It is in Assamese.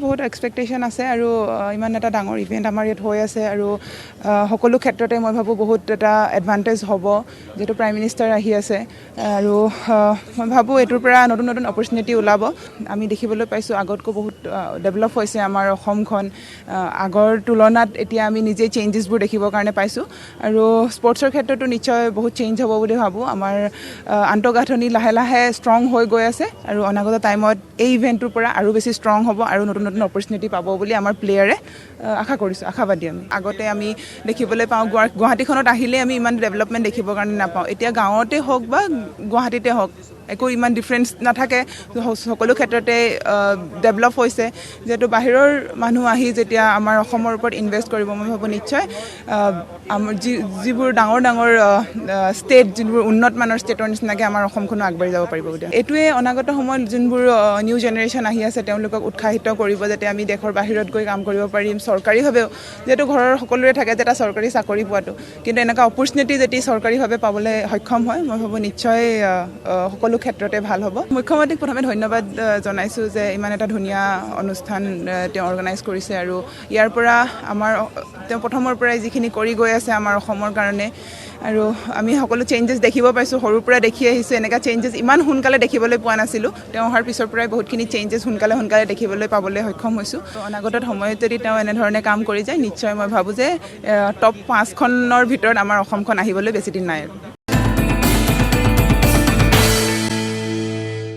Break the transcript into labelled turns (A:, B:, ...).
A: বহুত এক্সপেক্টেশ্যন আছে আৰু ইমান এটা ডাঙৰ ইভেণ্ট আমাৰ ইয়াত হৈ আছে আৰু সকলো ক্ষেত্ৰতে মই ভাবোঁ বহুত এটা এডভান্টেজ হ'ব যিহেতু প্ৰাইম মিনিষ্টাৰ আহি আছে আৰু মই ভাবোঁ এইটোৰ পৰা নতুন নতুন অপৰচুনিটি ওলাব। আমি দেখিবলৈ পাইছোঁ আগতকৈ বহুত ডেভেলপ হৈছে আমাৰ অসমখন। আগৰ তুলনাত এতিয়া আমি নিজেই চেঞ্জেছবোৰ দেখিবৰ কাৰণে পাইছোঁ আৰু স্পৰ্টছৰ ক্ষেত্ৰতো নিশ্চয় বহুত চেঞ্জ হ'ব বুলি ভাবোঁ। আমাৰ আন্তঃগাঁথনি লাহে লাহে ষ্ট্ৰং হৈ গৈ আছে আৰু অনাগত টাইমত এই ইভেণ্টটোৰ পৰা আৰু বেছি ষ্ট্ৰং হ'ব আৰু নতুন নতুন অপৰচুনিটি পাব বুলি আমাৰ প্লেয়াৰে আশা কৰিছোঁ, আশাবাদী আমি। আগতে আমি দেখিবলৈ পাওঁ গুৱাহাটীখনত আহিলে আমি ইমান ডেভেলপমেণ্ট দেখিবৰ কাৰণে নাপাওঁ। এতিয়া গাঁৱতে হওক বা গুৱাহাটীতে হওক একো ইমান ডিফাৰেঞ্চ নাথাকে, সকলো ক্ষেত্ৰতে ডেভেলপ হৈছে। যিহেতু বাহিৰৰ মানুহ আহি যেতিয়া আমাৰ অসমৰ ওপৰত ইনভেষ্ট কৰিব, মই ভাবোঁ নিশ্চয় আমাৰ যিবোৰ ডাঙৰ ডাঙৰ ষ্টেট, যিবোৰ উন্নত মানৰ ষ্টেটৰ নিচিনাকৈ আমাৰ অসমখনো আগবাঢ়ি যাব পাৰিব বুলি। এইটোৱে অনাগত সময়ত যোনবোৰ নিউ জেনেৰেশ্যন আহি আছে তেওঁলোকক উৎসাহিত কৰিব যাতে আমি দেশৰ বাহিৰত গৈ কাম কৰিব পাৰিম। চৰকাৰীভাৱেও যিহেতু ঘৰৰ সকলোৰে থাকে যে এটা চৰকাৰী চাকৰি পোৱাটো, কিন্তু এনেকুৱা অপৰচুনিটি যদি চৰকাৰীভাৱে পাবলৈ সক্ষম হয় মই ভাবোঁ নিশ্চয় সকলো ক্ষেত্ৰতে ভাল হ'ব। মুখ্যমন্ত্ৰীক প্ৰথমে ধন্যবাদ জনাইছোঁ যে ইমান এটা ধুনীয়া অনুষ্ঠান তেওঁ অৰ্গেনাইজ কৰিছে আৰু ইয়াৰ পৰা তেওঁ প্ৰথমৰ পৰাই যিখিনি কৰি গৈ আছে আমাৰ অসমৰ কাৰণে আৰু আমি সকলো চেঞ্জেছ দেখিব পাইছোঁ। সৰুৰ পৰা দেখি আহিছোঁ এনেকুৱা চেঞ্জেছ ইমান সোনকালে দেখিবলৈ পোৱা নাছিলোঁ। তেওঁ অহাৰ পিছৰ পৰাই বহুতখিনি চেঞ্জেছ সোনকালে দেখিবলৈ পাবলৈ সক্ষম হৈছোঁ। অনাগত সময়ত যদি তেওঁ এনেধৰণে কাম কৰি যায় নিশ্চয় মই ভাবোঁ যে টপ 5খনৰ ভিতৰত আমাৰ অসমখন আহিবলৈ বেছি দিন নাই।